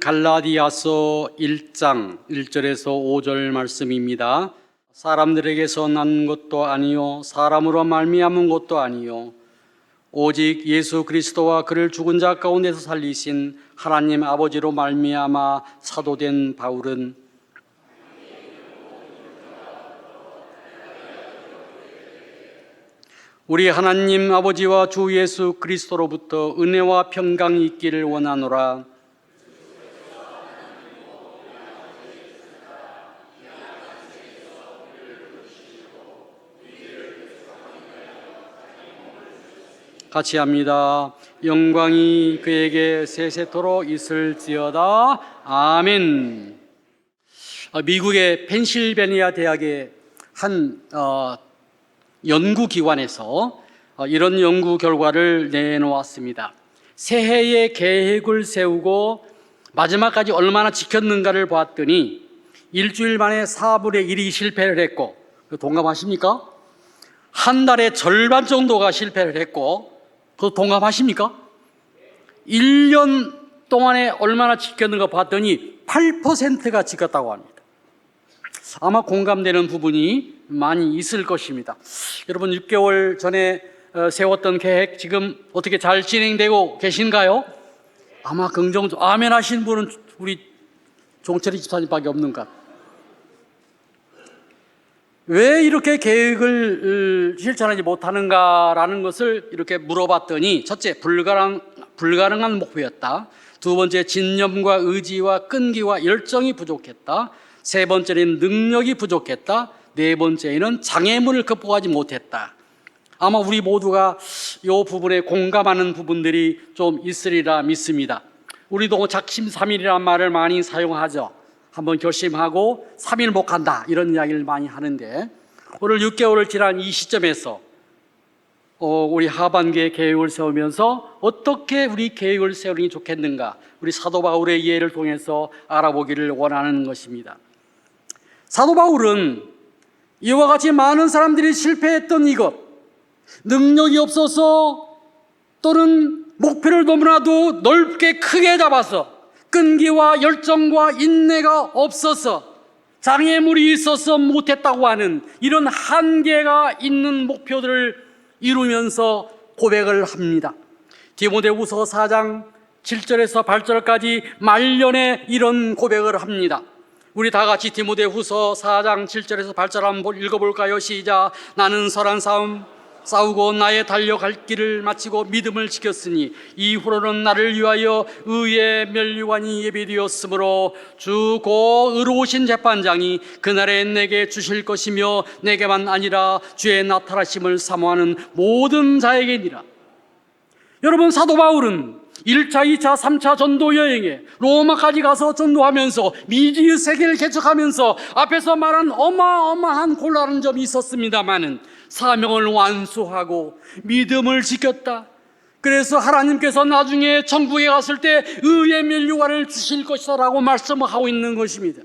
갈라디아서 1장 1절에서 5절 말씀입니다. 사람들에게서 난 것도 아니요 사람으로 말미암은 것도 아니요 오직 예수 그리스도와 그를 죽은 자 가운데서 살리신 하나님 아버지로 말미암아 사도된 바울은 우리 하나님 아버지와 주 예수 그리스도로부터 은혜와 평강이 있기를 원하노라. 같이 합니다. 영광이 그에게 세세토록 있을지어다. 아멘. 미국의 펜실베니아 대학의 한 연구기관에서 이런 연구 결과를 내놓았습니다. 새해의 계획을 세우고 마지막까지 얼마나 지켰는가를 봤더니 일주일 만에 4분의 1이 실패를 했고, 동감하십니까? 한 달에 절반 정도가 실패를 했고, 그거 동감하십니까? 1년 동안에 얼마나 지켰는가 봤더니 8%가 지켰다고 합니다. 아마 공감되는 부분이 많이 있을 것입니다. 여러분 6개월 전에 세웠던 계획 지금 어떻게 잘 진행되고 계신가요? 아마 긍정적 아멘 하신 분은 우리 종철이 집사님밖에 없는 것 같아요. 왜 이렇게 계획을 실천하지 못하는가라는 것을 이렇게 물어봤더니, 첫째, 불가능한 목표였다. 두 번째, 진념과 의지와 끈기와 열정이 부족했다. 세 번째는 능력이 부족했다. 네 번째는 장애물을 극복하지 못했다. 아마 우리 모두가 이 부분에 공감하는 부분들이 좀 있으리라 믿습니다. 우리도 작심삼일이라는 말을 많이 사용하죠. 한번 결심하고 3일 못 간다 이런 이야기를 많이 하는데, 오늘 6개월을 지난 이 시점에서 우리 하반기에 계획을 세우면서 어떻게 우리 계획을 세우는 게 좋겠는가, 우리 사도 바울의 예를 통해서 알아보기를 원하는 것입니다. 사도 바울은 이와 같이 많은 사람들이 실패했던 이것, 능력이 없어서 또는 목표를 너무나도 넓게 크게 잡아서 끈기와 열정과 인내가 없어서 장애물이 있어서 못했다고 하는 이런 한계가 있는 목표들을 이루면서 고백을 합니다. 디모데후서 4장 7절에서 8절까지 말년에 이런 고백을 합니다. 우리 다 같이 디모데후서 4장 7절에서 8절 한번 읽어볼까요? 시작. 나는 선한 싸움 싸우고 나의 달려갈 길을 마치고 믿음을 지켰으니 이후로는 나를 위하여 의의 면류관이 예비되었으므로 주 곧 의로우신 재판장이 그날에 내게 주실 것이며 내게만 아니라 주의 나타나심을 사모하는 모든 자에게니라. 여러분, 사도 바울은 1차, 2차, 3차 전도 여행에 로마까지 가서 전도하면서 미지의 세계를 개척하면서 앞에서 말한 어마어마한 곤란한 점이 있었습니다마는 사명을 완수하고 믿음을 지켰다. 그래서 하나님께서 나중에 천국에 갔을 때 의의 면류관을 주실 것이다 라고 말씀하고 있는 것입니다.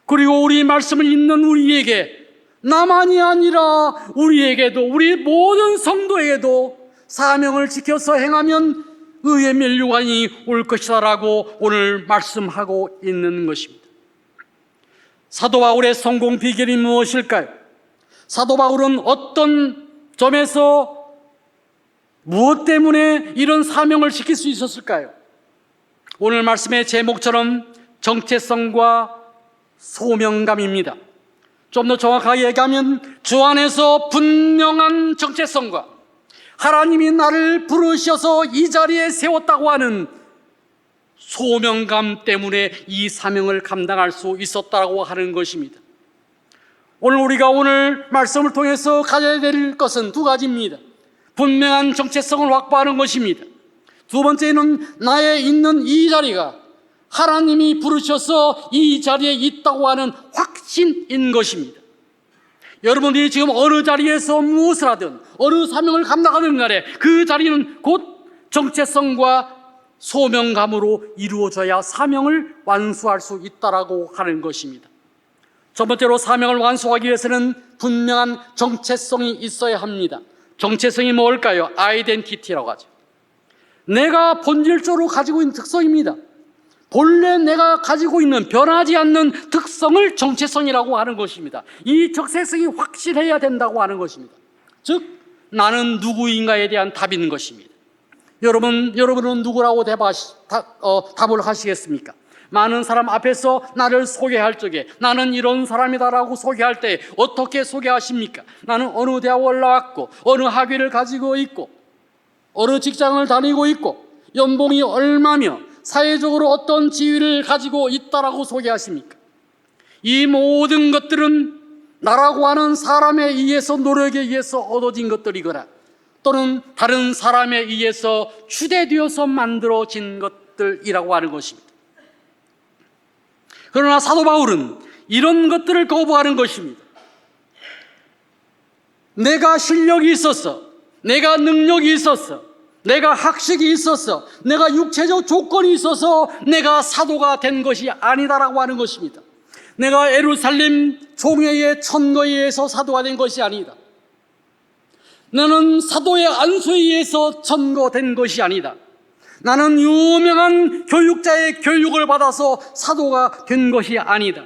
그리고 우리 말씀을 읽는 우리에게, 나만이 아니라 우리에게도, 우리 모든 성도에게도 사명을 지켜서 행하면 의의 면류관이 올 것이다 라고 오늘 말씀하고 있는 것입니다. 사도 바울의 성공 비결이 무엇일까요? 사도 바울은 어떤 점에서 무엇 때문에 이런 사명을 지킬 수 있었을까요? 오늘 말씀의 제목처럼 정체성과 소명감입니다. 좀 더 정확하게 얘기하면 주 안에서 분명한 정체성과 하나님이 나를 부르셔서 이 자리에 세웠다고 하는 소명감 때문에 이 사명을 감당할 수 있었다고 하는 것입니다. 우리가 오늘 말씀을 통해서 가져야 될 것은 두 가지입니다. 분명한 정체성을 확보하는 것입니다. 두 번째는 나의 있는 이 자리가 하나님이 부르셔서 이 자리에 있다고 하는 확신인 것입니다. 여러분들이 지금 어느 자리에서 무엇을 하든 어느 사명을 감당하는 간에 그 자리는 곧 정체성과 소명감으로 이루어져야 사명을 완수할 수 있다라고 하는 것입니다. 첫 번째로 사명을 완수하기 위해서는 분명한 정체성이 있어야 합니다. 정체성이 뭘까요? 아이덴티티라고 하죠. 내가 본질적으로 가지고 있는 특성입니다. 본래 내가 가지고 있는 변하지 않는 특성을 정체성이라고 하는 것입니다. 이 정체성이 확실해야 된다고 하는 것입니다. 즉 나는 누구인가에 대한 답인 것입니다. 여러분은 누구라고 답을 하시겠습니까? 많은 사람 앞에서 나를 소개할 적에 나는 이런 사람이다라고 소개할 때 어떻게 소개하십니까? 나는 어느 대학을 나왔고 어느 학위를 가지고 있고 어느 직장을 다니고 있고 연봉이 얼마며 사회적으로 어떤 지위를 가지고 있다라고 소개하십니까? 이 모든 것들은 나라고 하는 사람에 의해서 노력에 의해서 얻어진 것들이거나 또는 다른 사람에 의해서 추대되어서 만들어진 것들이라고 하는 것입니다. 그러나 사도 바울은 이런 것들을 거부하는 것입니다. 내가 실력이 있었어, 내가 능력이 있었어, 내가 학식이 있었어, 내가 육체적 조건이 있어서 내가 사도가 된 것이 아니다라고 하는 것입니다. 내가 예루살렘 총회의 천거에 의해서 사도가 된 것이 아니다. 나는 사도의 안수에 의해서 천거된 것이 아니다. 나는 유명한 교육자의 교육을 받아서 사도가 된 것이 아니다.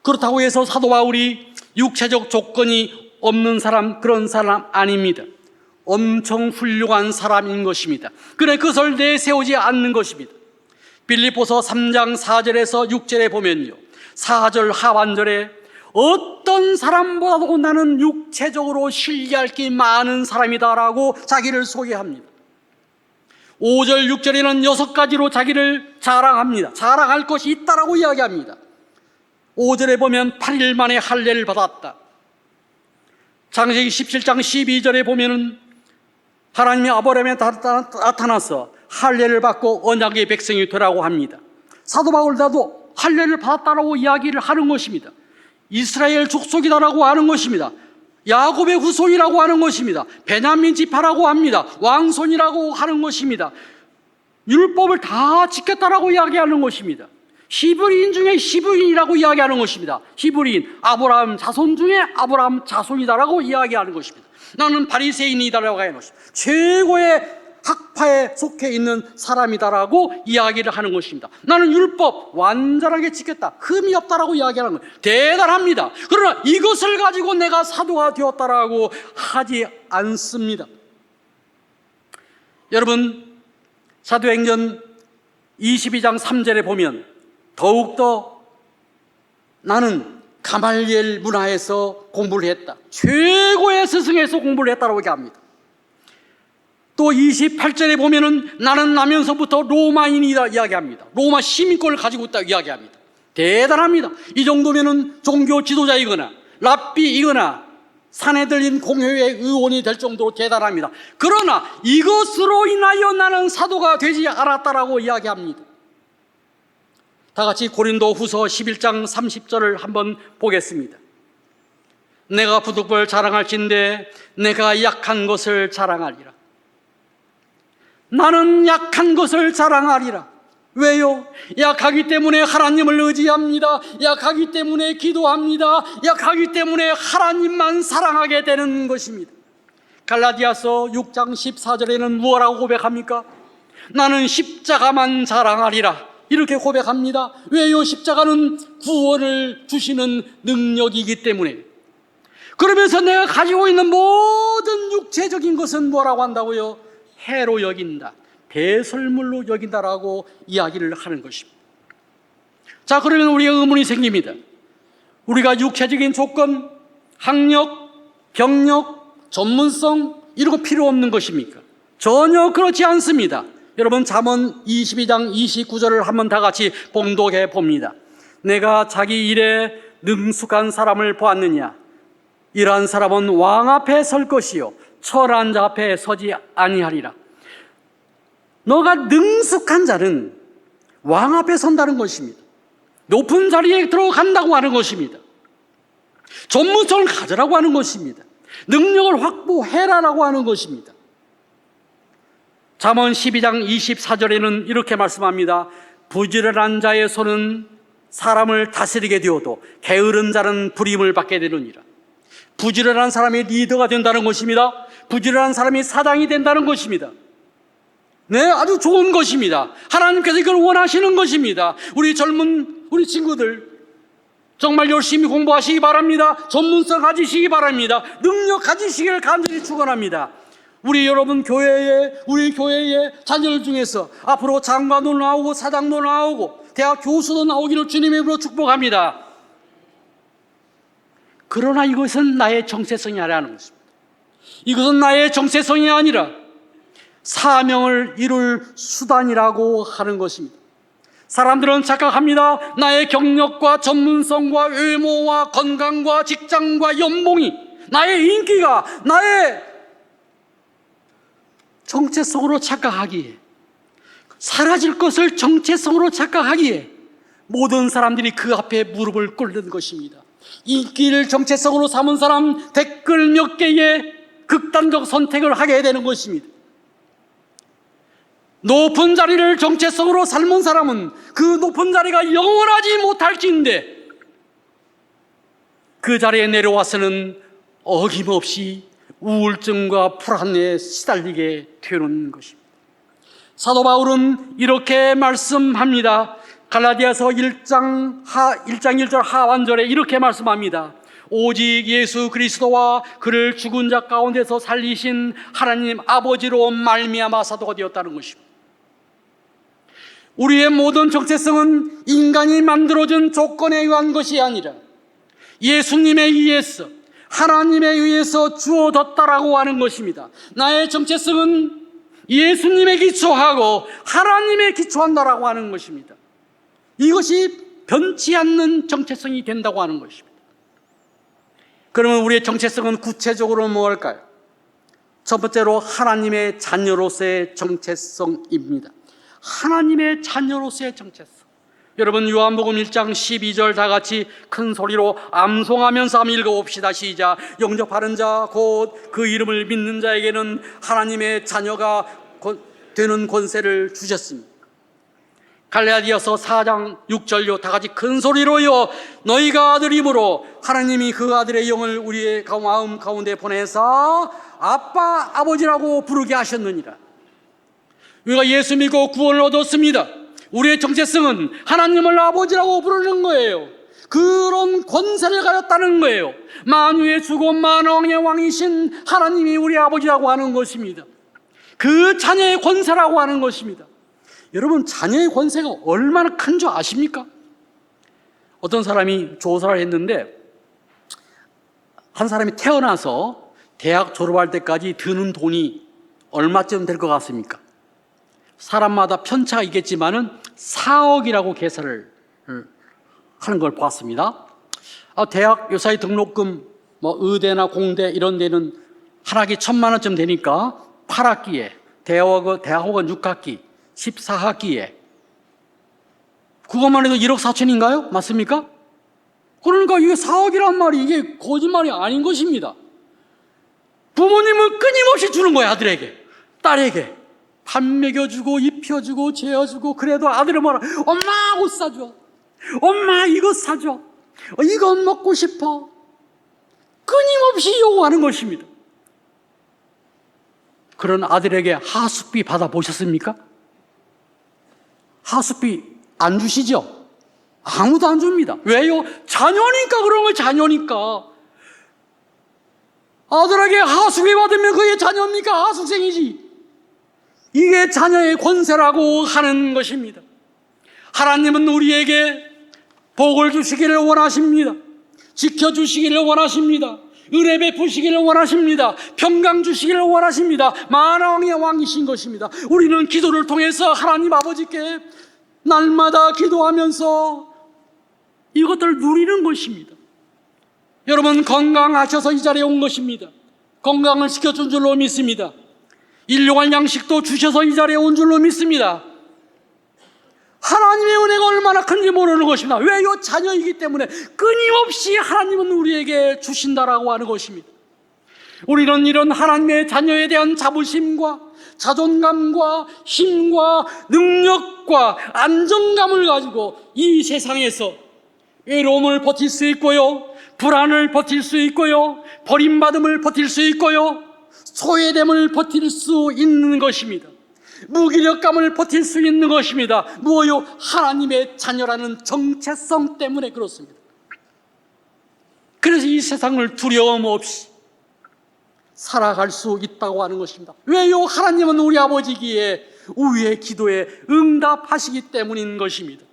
그렇다고 해서 사도 바울이 육체적 조건이 없는 사람, 그런 사람 아닙니다. 엄청 훌륭한 사람인 것입니다. 그래 그것을 내세우지 않는 것입니다. 빌립보서 3장 4절에서 6절에 보면요, 4절 하반절에 어떤 사람보다도 나는 육체적으로 신뢰할 게 많은 사람이다라고 자기를 소개합니다. 5절 6절에는 6가지로 자기를 자랑합니다. 자랑할 것이 있다라고 이야기합니다. 5절에 보면 8일 만에 할례를 받았다. 창세기 17장 12절에 보면은 하나님이 아브라함에 나타나서 할례를 받고 언약의 백성이 되라고 합니다. 사도 바울도 할례를 받았다라고 이야기를 하는 것입니다. 이스라엘 족속이다라고 하는 것입니다. 야곱의 후손이라고 하는 것입니다. 베냐민 지파라고 합니다. 왕손이라고 하는 것입니다. 율법을 다 지켰다라고 이야기하는 것입니다. 히브리인 중에 히브리인이라고 이야기하는 것입니다. 히브리인, 아브라함 자손 중에 아브라함 자손이다라고 이야기하는 것입니다. 나는 바리새인이다라고 하는 것입니다. 최고의 학파에 속해 있는 사람이다라고 이야기를 하는 것입니다. 나는 율법 완전하게 지켰다, 흠이 없다라고 이야기하는 거예요. 대단합니다. 그러나 이것을 가지고 내가 사도가 되었다라고 하지 않습니다. 여러분, 사도행전 22장 3절에 보면 더욱더 나는 가말리엘 문화에서 공부를 했다, 최고의 스승에서 공부를 했다라고 얘기합니다. 또 28절에 보면은 나는 나면서부터 로마인이다 이야기합니다. 로마 시민권을 가지고 있다고 이야기합니다. 대단합니다. 이 정도면은 종교 지도자이거나 랍비이거나 사내들인 공회의 의원이 될 정도로 대단합니다. 그러나 이것으로 인하여 나는 사도가 되지 않았다라고 이야기합니다. 다 같이 고린도 후서 11장 30절을 한번 보겠습니다. 내가 부득불 자랑할진대 내가 약한 것을 자랑하리라. 나는 약한 것을 자랑하리라. 왜요? 약하기 때문에 하나님을 의지합니다. 약하기 때문에 기도합니다. 약하기 때문에 하나님만 사랑하게 되는 것입니다. 갈라디아서 6장 14절에는 무엇라고 고백합니까? 나는 십자가만 자랑하리라, 이렇게 고백합니다. 왜요? 십자가는 구원을 주시는 능력이기 때문에. 그러면서 내가 가지고 있는 모든 육체적인 것은 뭐라고 한다고요? 해로 여긴다, 배설물로 여긴다라고 이야기를 하는 것입니다. 자, 그러면 우리가 의문이 생깁니다. 우리가 육체적인 조건, 학력, 경력, 전문성 이런 거 필요 없는 것입니까? 전혀 그렇지 않습니다. 여러분, 잠언 22장 29절을 한번 다 같이 봉독해 봅니다. 내가 자기 일에 능숙한 사람을 보았느냐? 이러한 사람은 왕 앞에 설 것이요 철한 자 앞에 서지 아니하리라. 너가 능숙한 자는 왕 앞에 선다는 것입니다. 높은 자리에 들어간다고 하는 것입니다. 전문성을 가져라고 하는 것입니다. 능력을 확보해라라고 하는 것입니다. 잠언 12장 24절에는 이렇게 말씀합니다. 부지런한 자의 손은 사람을 다스리게 되어도 게으른 자는 불임을 받게 되느니라. 부지런한 사람이 리더가 된다는 것입니다. 부지런한 사람이 사장이 된다는 것입니다. 네, 아주 좋은 것입니다. 하나님께서 이걸 원하시는 것입니다. 우리 젊은 우리 친구들 정말 열심히 공부하시기 바랍니다. 전문성 가지시기 바랍니다. 능력 가지시기를 간절히 축원합니다. 우리 우리 교회의 자녀들 중에서 앞으로 장관도 나오고 사장도 나오고 대학 교수도 나오기를 주님의 이름으로 축복합니다. 그러나 이것은 나의 정체성이 아니라는 것입니다. 이것은 나의 정체성이 아니라 사명을 이룰 수단이라고 하는 것입니다. 사람들은 착각합니다. 나의 경력과 전문성과 외모와 건강과 직장과 연봉이, 나의 인기가 나의 정체성으로 착각하기에, 사라질 것을 정체성으로 착각하기에 모든 사람들이 그 앞에 무릎을 꿇는 것입니다. 인기를 정체성으로 삼은 사람, 댓글 몇 개의 극단적 선택을 하게 되는 것입니다. 높은 자리를 정체성으로 삶은 사람은 그 높은 자리가 영원하지 못할진데 그 자리에 내려와서는 어김없이 우울증과 불안에 시달리게 되는 것입니다. 사도 바울은 이렇게 말씀합니다. 갈라디아서 1장 1절 하반절에 이렇게 말씀합니다. 오직 예수 그리스도와 그를 죽은 자 가운데서 살리신 하나님 아버지로 말미암아 사도가 되었다는 것입니다. 우리의 모든 정체성은 인간이 만들어준 조건에 의한 것이 아니라 예수님에 의해서, 하나님에 의해서 주어졌다라고 하는 것입니다. 나의 정체성은 예수님에 기초하고 하나님에 기초한다라고 하는 것입니다. 이것이 변치 않는 정체성이 된다고 하는 것입니다. 그러면 우리의 정체성은 구체적으로 무엇일까요? 첫 번째로 하나님의 자녀로서의 정체성입니다. 하나님의 자녀로서의 정체성. 여러분 요한복음 1장 12절 다 같이 큰 소리로 암송하면서 한번 읽어봅시다. 시작. 영접하는 자 곧 그 이름을 믿는 자에게는 하나님의 자녀가 되는 권세를 주셨습니다. 갈라디아서 4장 6절요 다 같이 큰 소리로요 너희가 아들이므로 하나님이 그 아들의 영을 우리의 마음 가운데 보내서 아빠 아버지라고 부르게 하셨느니라. 우리가 예수 믿고 구원을 얻었습니다. 우리의 정체성은 하나님을 아버지라고 부르는 거예요. 그런 권세를 가졌다는 거예요. 만유의 주고 만왕의 왕이신 하나님이 우리 아버지라고 하는 것입니다. 그 자녀의 권세라고 하는 것입니다. 여러분 자녀의 권세가 얼마나 큰 줄 아십니까? 어떤 사람이 조사를 했는데 한 사람이 태어나서 대학 졸업할 때까지 드는 돈이 얼마쯤 될 것 같습니까? 사람마다 편차가 있겠지만은 4억이라고 계산을 하는 걸 봤습니다. 대학 요사이 등록금, 의대나 공대 이런 데는 한 학기 1,000만 원쯤 되니까 8학기에, 대학원 6학기, 14학기에 그것만 해도 1억 4천인가요? 맞습니까? 그러니까 이게 4억이란 말이 이게 거짓말이 아닌 것입니다. 부모님은 끊임없이 주는 거예요. 아들에게, 딸에게 밥 먹여주고 입혀주고 재워주고. 그래도 아들은 뭐라, 엄마 옷 사줘, 엄마 이거 사줘, 이거 먹고 싶어, 끊임없이 요구하는 것입니다. 그런 아들에게 하숙비 받아보셨습니까? 하숙비 안 주시죠? 아무도 안 줍니다. 왜요? 자녀니까 그런 걸. 자녀니까. 아들에게 하숙비 받으면 그게 자녀입니까? 하숙생이지. 이게 자녀의 권세라고 하는 것입니다. 하나님은 우리에게 복을 주시기를 원하십니다. 지켜주시기를 원하십니다. 은혜 베푸시기를 원하십니다. 평강 주시기를 원하십니다. 만왕의 왕이신 것입니다. 우리는 기도를 통해서 하나님 아버지께 날마다 기도하면서 이것들을 누리는 것입니다. 여러분 건강하셔서 이 자리에 온 것입니다. 건강을 지켜준 줄로 믿습니다. 일용할 양식도 주셔서 이 자리에 온 줄로 믿습니다. 하나님의 은혜가 얼마나 큰지 모르는 것입니다. 왜요? 자녀이기 때문에 끊임없이 하나님은 우리에게 주신다라고 하는 것입니다. 우리는 이런 하나님의 자녀에 대한 자부심과 자존감과 힘과 능력과 안정감을 가지고 이 세상에서 외로움을 버틸 수 있고요, 불안을 버틸 수 있고요, 버림받음을 버틸 수 있고요, 소외됨을 버틸 수 있는 것입니다. 무기력감을 버틸 수 있는 것입니다. 무엇요? 하나님의 자녀라는 정체성 때문에 그렇습니다. 그래서 이 세상을 두려움 없이 살아갈 수 있다고 하는 것입니다. 왜요? 하나님은 우리 아버지기에 우리의 기도에 응답하시기 때문인 것입니다.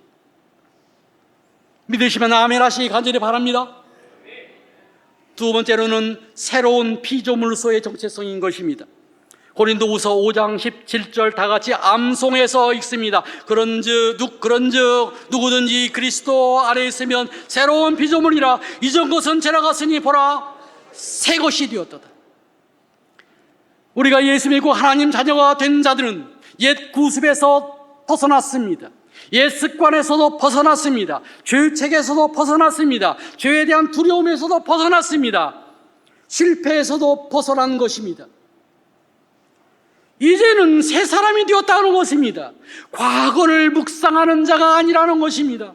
믿으시면 아멘 하시기 간절히 바랍니다. 두 번째로는 새로운 피조물로서의 정체성인 것입니다. 고린도후서 5장 17절 다 같이 암송해서 읽습니다. 그런즉 누구든지 그리스도 안에 있으면 새로운 피조물이라. 이전 것은 지나갔으니 보라 새 것이 되었도다. 우리가 예수 믿고 하나님 자녀가 된 자들은 옛 구습에서 벗어났습니다. 옛 습관에서도 벗어났습니다. 죄책에서도 벗어났습니다. 죄에 대한 두려움에서도 벗어났습니다. 실패에서도 벗어난 것입니다. 이제는 새 사람이 되었다는 것입니다. 과거를 묵상하는 자가 아니라는 것입니다.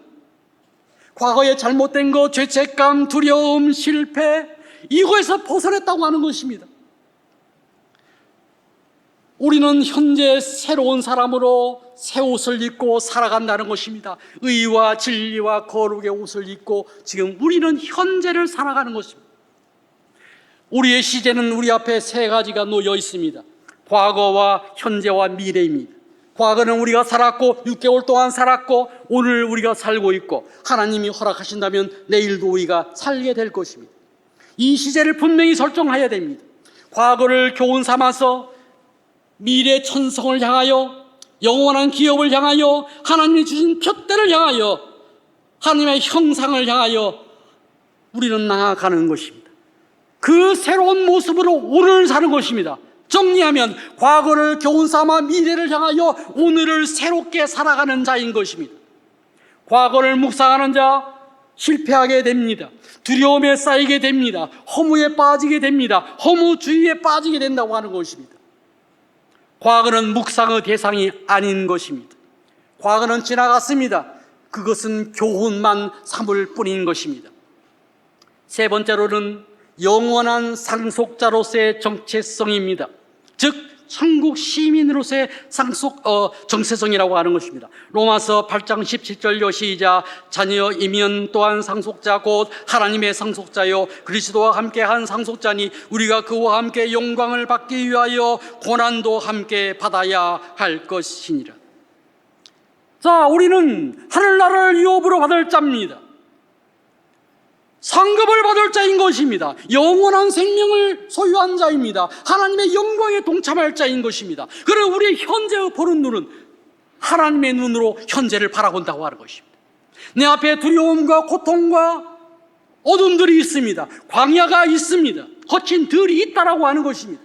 과거에 잘못된 것, 죄책감, 두려움, 실패, 이거에서 벗어났다고 하는 것입니다. 우리는 현재 새로운 사람으로 새 옷을 입고 살아간다는 것입니다. 의와 진리와 거룩의 옷을 입고 지금 우리는 현재를 살아가는 것입니다. 우리의 시제는 우리 앞에 세 가지가 놓여 있습니다. 과거와 현재와 미래입니다. 과거는 우리가 살았고 6개월 동안 살았고 오늘 우리가 살고 있고 하나님이 허락하신다면 내일도 우리가 살게 될 것입니다. 이 시제를 분명히 설정해야 됩니다. 과거를 교훈 삼아서 미래 천성을 향하여 영원한 기업을 향하여 하나님이 주신 표대를 향하여 하나님의 형상을 향하여 우리는 나아가는 것입니다. 그 새로운 모습으로 오늘을 사는 것입니다. 정리하면 과거를 교훈 삼아 미래를 향하여 오늘을 새롭게 살아가는 자인 것입니다. 과거를 묵상하는 자 실패하게 됩니다. 두려움에 쌓이게 됩니다. 허무에 빠지게 됩니다. 허무주의에 빠지게 된다고 하는 것입니다. 과거는 묵상의 대상이 아닌 것입니다. 과거는 지나갔습니다. 그것은 교훈만 삼을 뿐인 것입니다. 세 번째로는 영원한 상속자로서의 정체성입니다. 즉 천국 시민으로서의 정체성이라고 하는 것입니다. 로마서 8장 17절요 시작. 자녀이면 또한 상속자 곧 하나님의 상속자요 그리스도와 함께한 상속자니 우리가 그와 함께 영광을 받기 위하여 고난도 함께 받아야 할 것이니라. 자, 우리는 하늘나라를 유업으로 받을 자입니다. 상급을 받을 자인 것입니다. 영원한 생명을 소유한 자입니다. 하나님의 영광에 동참할 자인 것입니다. 그러나 우리의 현재의 보는 눈은 하나님의 눈으로 현재를 바라본다고 하는 것입니다. 내 앞에 두려움과 고통과 어둠들이 있습니다. 광야가 있습니다. 거친 들이 있다라고 하는 것입니다.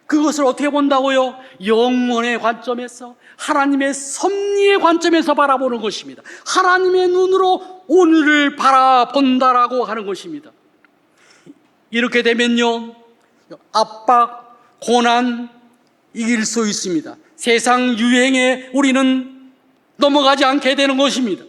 그것을 어떻게 본다고요? 영원의 관점에서, 하나님의 섭리의 관점에서 바라보는 것입니다. 하나님의 눈으로 오늘을 바라본다라고 하는 것입니다. 이렇게 되면요, 압박, 고난 이길 수 있습니다. 세상 유행에 우리는 넘어가지 않게 되는 것입니다.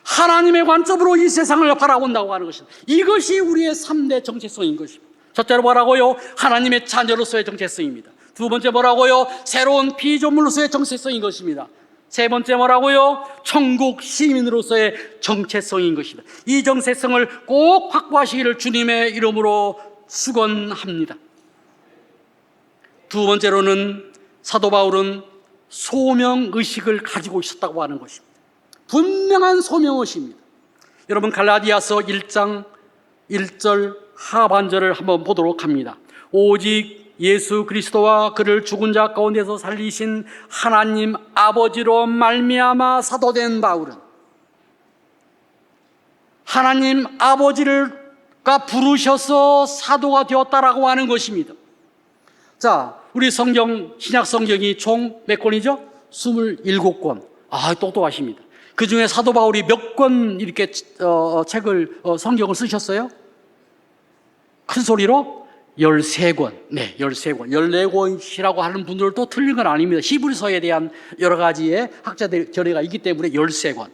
하나님의 관점으로 이 세상을 바라본다고 하는 것입니다. 이것이 우리의 3대 정체성인 것입니다. 첫째로 뭐라고요? 하나님의 자녀로서의 정체성입니다. 두 번째 뭐라고요? 새로운 피조물로서의 정체성인 것입니다. 세 번째 뭐라고요? 천국 시민으로서의 정체성인 것입니다. 이 정체성을 꼭 확보하시기를 주님의 이름으로 축원합니다. 두 번째로는 사도 바울은 소명의식을 가지고 있었다고 하는 것입니다. 분명한 소명의식입니다. 여러분 갈라디아서 1장 1절 하반절을 한번 보도록 합니다. 오직 예수 그리스도와 그를 죽은 자 가운데서 살리신 하나님 아버지로 말미암아 사도된 바울은 하나님 아버지가 부르셔서 사도가 되었다라고 하는 것입니다. 자, 우리 성경, 신약 성경이 총 몇 권이죠? 27권. 아, 똑똑하십니다. 그 중에 사도 바울이 몇 권 이렇게 성경을 쓰셨어요? 큰 소리로 13권. 네, 13권. 14권이라고 하는 분들도 틀린 건 아닙니다. 히브리서에 대한 여러 가지의 학자들 견해가 있기 때문에 13권.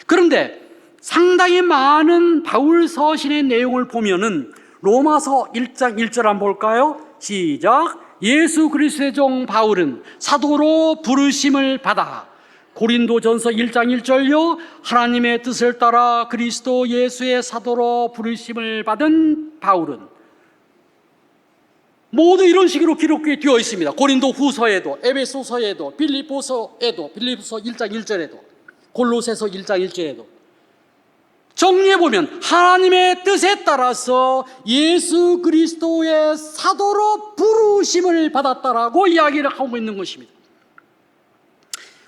그런데 상당히 많은 바울 서신의 내용을 보면은 로마서 1장 1절 한번 볼까요? 시작. 예수 그리스도의 종 바울은 사도로 부르심을 받아 고린도전서 1장 1절요 하나님의 뜻을 따라 그리스도 예수의 사도로 부르심을 받은 바울은 모두 이런 식으로 기록되어 있습니다. 고린도 후서에도, 에베소서에도, 빌립보서에도, 빌립보서 1장 1절에도, 골로새서 1장 1절에도 정리해보면 하나님의 뜻에 따라서 예수 그리스도의 사도로 부르심을 받았다라고 이야기를 하고 있는 것입니다.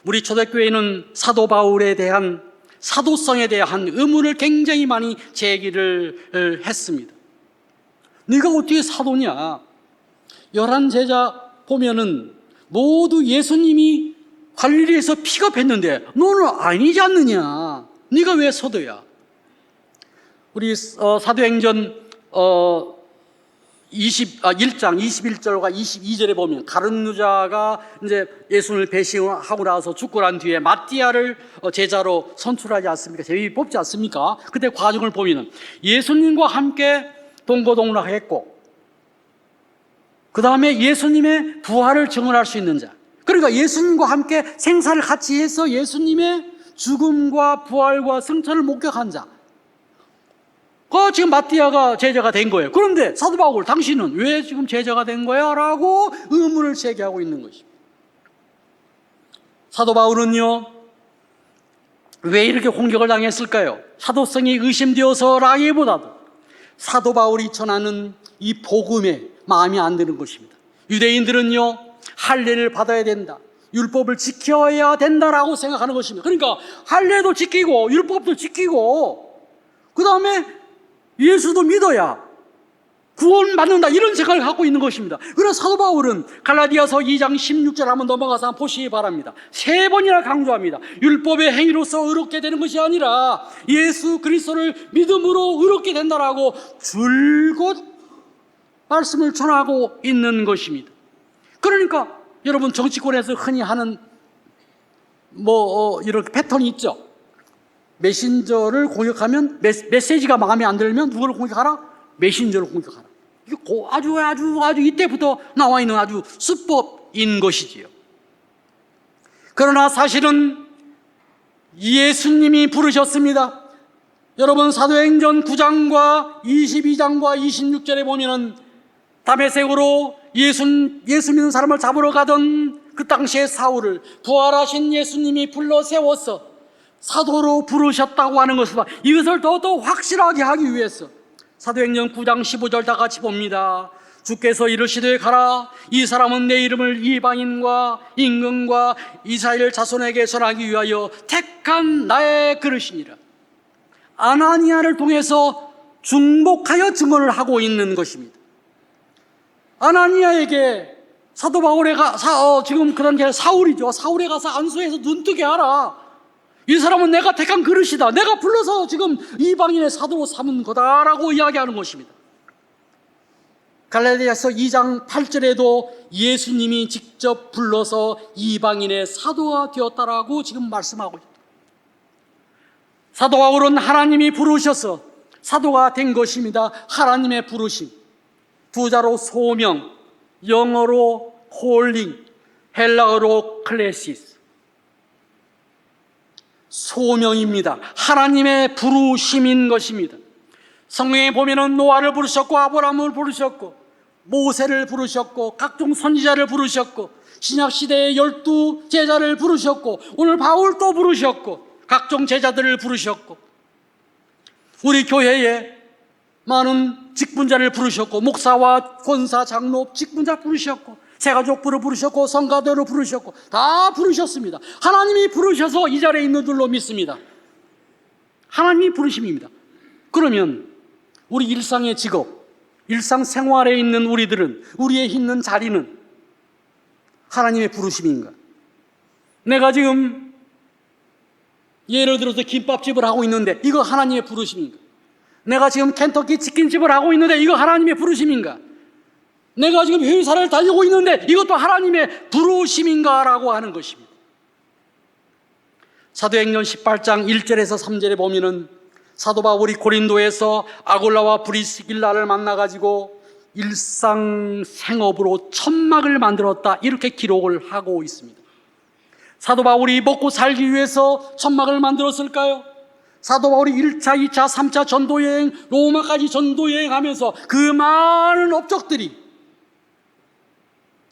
우리 초대교회는 사도 바울에 대한 사도성에 대한 의문을 굉장히 많이 제기를 했습니다. 네가 어떻게 사도냐? 11제자 보면은 모두 예수님이 갈릴리에서 픽업했는데 너는 아니지 않느냐? 네가 왜 사도야? 우리 사도행전 1장 21절과 22절에 보면 가룟 유다가 이제 예수님을 배신하고 나서 죽고 난 뒤에 마띠아를 제자로 선출하지 않습니까? 제비 뽑지 않습니까? 그때 과정을 보면 예수님과 함께 동고동락했고 그 다음에 예수님의 부활을 증언할 수 있는 자, 그러니까 예수님과 함께 생사를 같이 해서 예수님의 죽음과 부활과 승천을 목격한 자, 지금 마띠아가 제자가 된 거예요. 그런데 사도 바울 당신은 왜 지금 제자가 된 거야? 라고 의문을 제기하고 있는 것입니다. 사도 바울은요 왜 이렇게 공격을 당했을까요? 사도성이 의심되어서라기보다도 사도 바울이 전하는 이 복음에 마음이 안 드는 것입니다. 유대인들은요 할례를 받아야 된다, 율법을 지켜야 된다라고 생각하는 것입니다. 그러니까 할례도 지키고 율법도 지키고 그 다음에 예수도 믿어야 구원받는다, 이런 생각을 갖고 있는 것입니다. 그래서 사도 바울은 갈라디아서 2장 16절 한번 넘어가서 한번 보시기 바랍니다. 3번이나 강조합니다. 율법의 행위로서 의롭게 되는 것이 아니라 예수 그리스도를 믿음으로 의롭게 된다라고 줄곧 말씀을 전하고 있는 것입니다. 그러니까 여러분 정치권에서 흔히 하는 이렇게 패턴이 있죠. 메신저를 공격하면 메시지가 마음에 안 들면 누구를 공격하라? 메신저를 공격하라. 이게 아주 이때부터 나와 있는 아주 수법인 것이지요. 그러나 사실은 예수님이 부르셨습니다. 여러분 사도행전 9장과 22장과 26절에 보면은 다메섹으로 예수 믿는 사람을 잡으러 가던 그 당시의 사울을 부활하신 예수님이 불러 세워서 사도로 부르셨다고 하는 것을 이것을 더 확실하게 하기 위해서 사도행전 9장 15절 다 같이 봅니다. 주께서 이르시되 가라, 이 사람은 내 이름을 이방인과 임금과 이스라엘 자손에게 전하기 위하여 택한 나의 그릇이니라. 아나니아를 통해서 중복하여 증언을 하고 있는 것입니다. 아나니아에게 사도 바울에 지금 그런 게 사울이죠. 사울에 가서 안수해서 눈뜨게 하라. 이 사람은 내가 택한 그릇이다, 내가 불러서 지금 이방인의 사도로 삼은 거다라고 이야기하는 것입니다. 갈라디아서 2장 8절에도 예수님이 직접 불러서 이방인의 사도가 되었다라고 지금 말씀하고 있다. 사도 바울은 하나님이 부르셔서 사도가 된 것입니다. 하나님의 부르심, 두자로 소명, 영어로 콜링, 헬라어로 클레시스, 소명입니다. 하나님의 부르심인 것입니다. 성경에 보면은 노아를 부르셨고 아브라함을 부르셨고 모세를 부르셨고 각종 선지자를 부르셨고 신약시대의 12제자를 부르셨고 오늘 바울도 부르셨고 각종 제자들을 부르셨고 우리 교회에 많은 직분자를 부르셨고 목사와 권사, 장로, 직분자 부르셨고 새가족부를 부르셨고 성가대로 부르셨고 다 부르셨습니다. 하나님이 부르셔서 이 자리에 있는 줄로 믿습니다. 하나님이 부르심입니다. 그러면 우리 일상의 직업, 일상생활에 있는 우리들은, 우리의 있는 자리는 하나님의 부르심인가? 내가 지금 예를 들어서 김밥집을 하고 있는데 이거 하나님의 부르심인가? 내가 지금 켄터키 치킨집을 하고 있는데 이거 하나님의 부르심인가? 내가 지금 회사를 다니고 있는데 이것도 하나님의 부르심인가라고 하는 것입니다. 사도행전 18장 1절에서 3절에 보면은 사도 바울이 고린도에서 아골라와 브리스길라를 만나가지고 일상생업으로 천막을 만들었다, 이렇게 기록을 하고 있습니다. 사도 바울이 먹고 살기 위해서 천막을 만들었을까요? 사도 바울이 1차, 2차, 3차 전도여행, 로마까지 전도여행하면서 그 많은 업적들이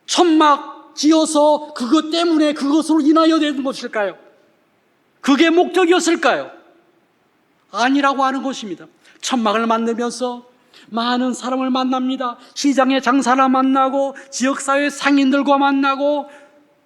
천막 지어서 그것 때문에, 그것으로 인하여 되는 것일까요? 그게 목적이었을까요? 아니라고 하는 것입니다. 천막을 만들면서 많은 사람을 만납니다. 시장의 장사를 만나고, 지역사회 상인들과 만나고,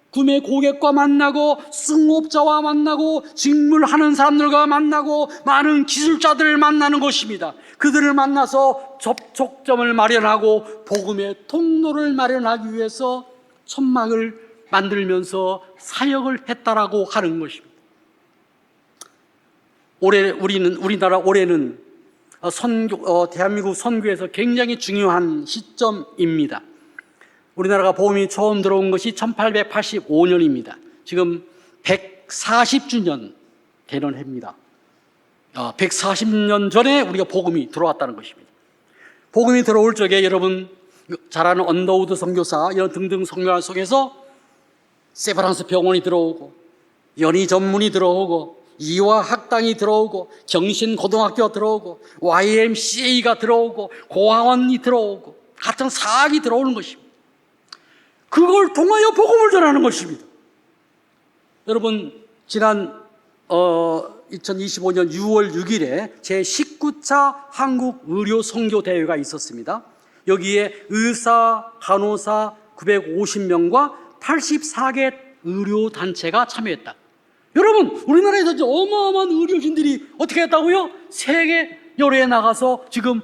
구매 고객과 만나고, 승업자와 만나고, 직물하는 사람들과 만나고, 많은 기술자들을 만나는 것입니다. 그들을 만나서 접촉점을 마련하고 복음의 통로를 마련하기 위해서 천막을 만들면서 사역을 했다라고 하는 것입니다. 우리나라 올해는 대한민국 선교에서 굉장히 중요한 시점입니다. 우리나라가 복음이 처음 들어온 것이 1885년입니다. 지금 140주년 되는 해입니다. 140년 전에 우리가 복음이 들어왔다는 것입니다. 복음이 들어올 적에 여러분 잘 아는 언더우드 선교사 이런 등등 선교사 속에서 세브란스 병원이 들어오고, 연희 전문이 들어오고, 이화 학당이 들어오고, 경신고등학교 들어오고, YMCA가 들어오고, 고아원이 들어오고, 같은 사학이 들어오는 것입니다. 그걸 통하여 복음을 전하는 것입니다. 여러분, 지난 2025년 6월 6일에 제19차 한국의료선교대회가 있었습니다. 여기에 의사, 간호사 950명과 84개 의료단체가 참여했다. 여러분, 우리나라에서 어마어마한 의료진들이 어떻게 했다고요? 세계 여로에 나가서 지금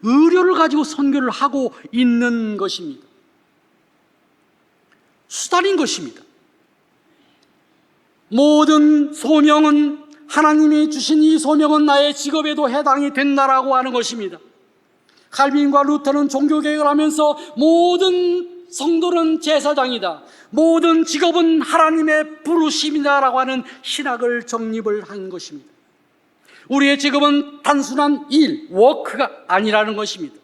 의료를 가지고 선교를 하고 있는 것입니다. 수단인 것입니다. 모든 소명은, 하나님이 주신 이 소명은 나의 직업에도 해당이 된다라고 하는 것입니다. 칼빈과 루터는 종교개혁을 하면서 모든 성도는 제사장이다, 모든 직업은 하나님의 부르심이다라고 하는 신학을 정립을 한 것입니다. 우리의 직업은 단순한 일, 워크가 아니라는 것입니다.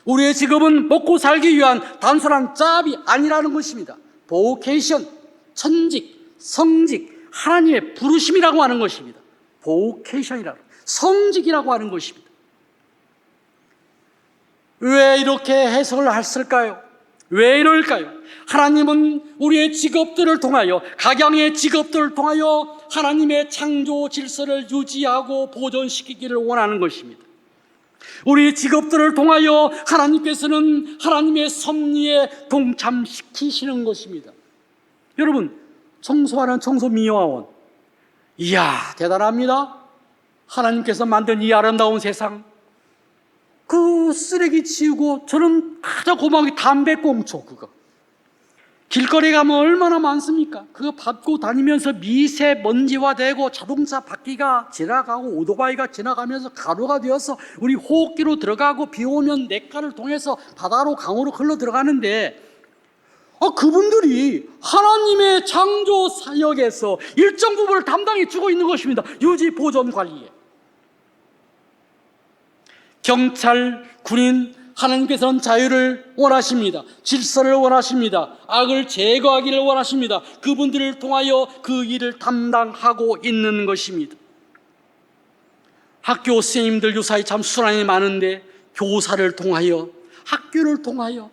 우리의 직업은 먹고 살기 위한 단순한 잡이 아니라는 것입니다. 보케이션, 천직, 성직, 하나님의 부르심이라고 하는 것입니다. 보케이션이라고, 성직이라고 하는 것입니다. 왜 이렇게 해석을 했을까요? 왜 이럴까요? 하나님은 우리의 직업들을 통하여, 각양의 직업들을 통하여 하나님의 창조 질서를 유지하고 보존시키기를 원하는 것입니다. 우리 직업들을 통하여 하나님께서는 하나님의 섭리에 동참시키시는 것입니다. 여러분, 청소하는 청소미화원, 이야, 대단합니다. 하나님께서 만든 이 아름다운 세상, 그 쓰레기 치우고, 저는 가장 고마운 게 담배꽁초, 그거 길거리에 가면 얼마나 많습니까? 그거 밟고 다니면서 미세먼지화 되고, 자동차 바퀴가 지나가고, 오토바이가 지나가면서 가루가 되어서 우리 호흡기로 들어가고, 비 오면 냇가를 통해서 바다로, 강으로 흘러 들어가는데, 그분들이 하나님의 창조 사역에서 일정 부분을 담당해 주고 있는 것입니다. 유지, 보존, 관리에. 경찰, 군인, 하나님께서는 자유를 원하십니다. 질서를 원하십니다. 악을 제거하기를 원하십니다. 그분들을 통하여 그 일을 담당하고 있는 것입니다. 학교 선생님들 요사이 참 수란이 많은데, 교사를 통하여, 학교를 통하여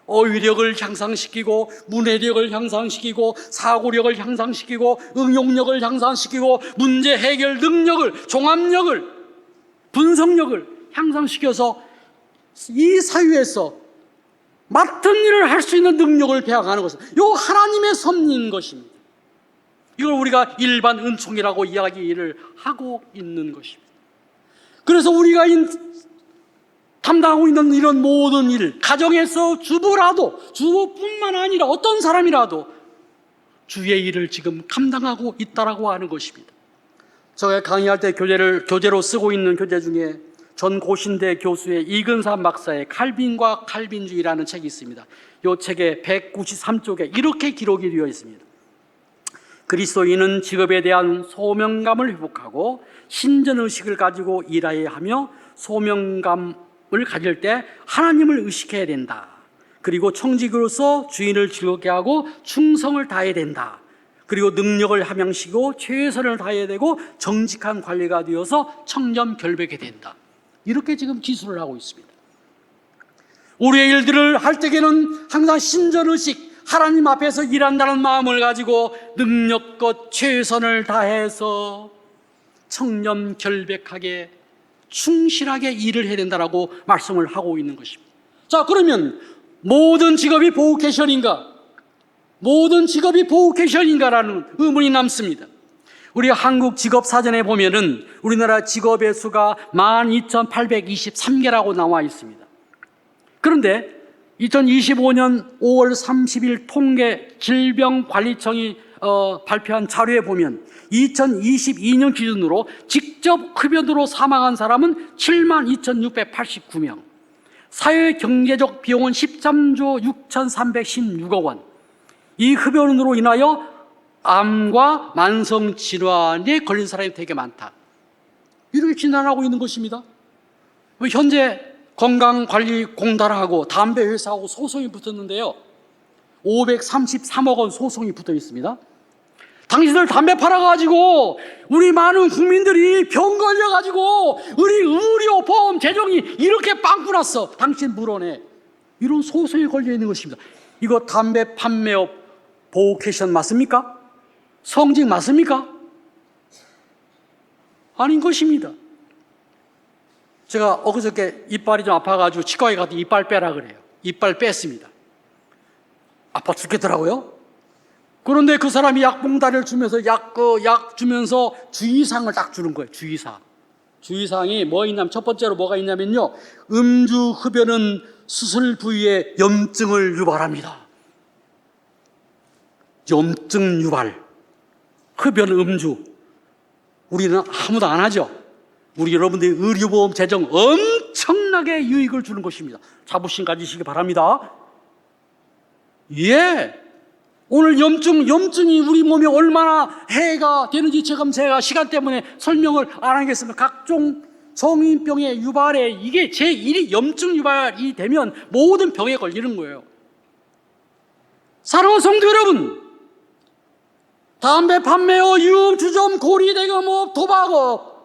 어휘력을 향상시키고, 문해력을 향상시키고, 사고력을 향상시키고, 응용력을 향상시키고, 문제 해결 능력을, 종합력을, 분석력을 향상시켜서 이 사회에서 맡은 일을 할 수 있는 능력을 배워가는 것은 이 하나님의 섭리인 것입니다. 이걸 우리가 일반 은총이라고 이야기를 하고 있는 것입니다. 그래서 우리가 담당하고 있는 이런 모든 일, 가정에서 주부뿐만 아니라 어떤 사람이라도 주의 일을 지금 감당하고 있다라고 하는 것입니다. 제가 강의할 때 교재로 쓰고 있는 교재 중에 전 고신대 교수의 이근삼 박사의 칼빈과 칼빈주의라는 책이 있습니다. 이 책의 193쪽에 이렇게 기록이 되어 있습니다. 그리스도인은 직업에 대한 소명감을 회복하고 신전의식을 가지고 일해야 하며, 소명감 가질 때 하나님을 의식해야 된다. 그리고 청지기로서 주인을 즐겁게 하고 충성을 다해야 된다. 그리고 능력을 함양시키고 최선을 다해야 되고 정직한 관리가 되어서 청렴결백해야 된다. 이렇게 지금 기술을 하고 있습니다. 우리의 일들을 할 때에는 항상 신전의식, 하나님 앞에서 일한다는 마음을 가지고 능력껏 최선을 다해서 청렴결백하게 충실하게 일을 해야 된다라고 말씀을 하고 있는 것입니다. 자, 그러면 모든 직업이 보케이션인가? 모든 직업이 보케이션인가라는 의문이 남습니다. 우리 한국 직업사전에 보면은 우리나라 직업의 수가 12,823개라고 나와 있습니다. 그런데 2025년 5월 30일 통계 질병관리청이 발표한 자료에 보면 2022년 기준으로 직접 흡연으로 사망한 사람은 72,689명, 사회경제적 비용은 13조 6,316억 원. 이 흡연으로 인하여 암과 만성질환에 걸린 사람이 되게 많다. 이렇게 진단하고 있는 것입니다. 현재 건강관리공단하고 담배회사하고 소송이 붙었는데요, 533억 원 소송이 붙어 있습니다. 당신들 담배 팔아가지고 우리 많은 국민들이 병 걸려가지고 우리 의료 보험 재정이 이렇게 빵꾸 났어, 당신 물어내. 이런 소송이 걸려 있는 것입니다. 이거 담배 판매업 보호케이션 맞습니까? 성직 맞습니까? 아닌 것입니다. 제가 엊그저께 이빨이 좀 아파가지고 치과에 가서 이빨 빼라 그래요. 이빨 뺐습니다. 아파 죽겠더라고요. 그런데 그 사람이 약봉다리를 주면서 약 주면서 주의사항을 딱 주는 거예요. 주의사항이 뭐 있냐면, 첫 번째로 뭐가 있냐면요, 음주 흡연은 수술 부위에 염증을 유발합니다. 염증 유발, 흡연, 음주. 우리는 아무도 안 하죠. 우리 여러분들이 의료보험 재정 엄청나게 유익을 주는 것입니다. 자부심 가지시기 바랍니다. 예, 오늘 염증이 우리 몸에 얼마나 해가 되는지 제가 시간 때문에 설명을 안 하겠습니다. 각종 성인병의 유발에 이게 제1이 염증 유발이 되면 모든 병에 걸리는 거예요. 사랑하는 성도 여러분, 담배 판매업, 유흥, 주점, 고리, 대금업, 도박업,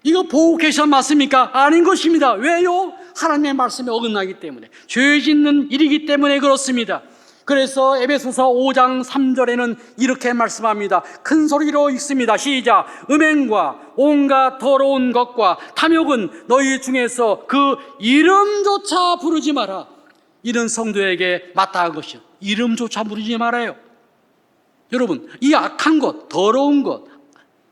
이거 보호케이션 맞습니까? 아닌 것입니다. 왜요? 하나님의 말씀에 어긋나기 때문에, 죄 짓는 일이기 때문에 그렇습니다. 그래서 에베소서 5장 3절에는 이렇게 말씀합니다. 큰 소리로 읽습니다. 시작. 음행과 온갖 더러운 것과 탐욕은 너희 중에서 그 이름조차 부르지 마라. 이런 성도에게 마땅한 것이요, 이름조차 부르지 말아요. 여러분, 이 악한 것, 더러운 것,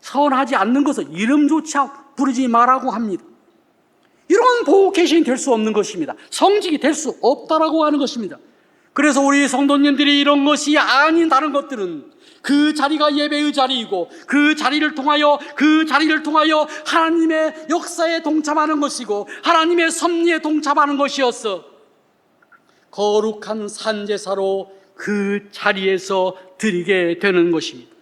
선하지 않는 것을 이름조차 부르지 말라고 합니다. 이런 보호케이션이 될 수 없는 것입니다. 성직이 될 수 없다라고 하는 것입니다. 그래서 우리 성도님들이 이런 것이 아닌 다른 것들은 그 자리가 예배의 자리이고 그 자리를 통하여 하나님의 역사에 동참하는 것이고 하나님의 섭리에 동참하는 것이었어 거룩한 산제사로 그 자리에서 드리게 되는 것입니다.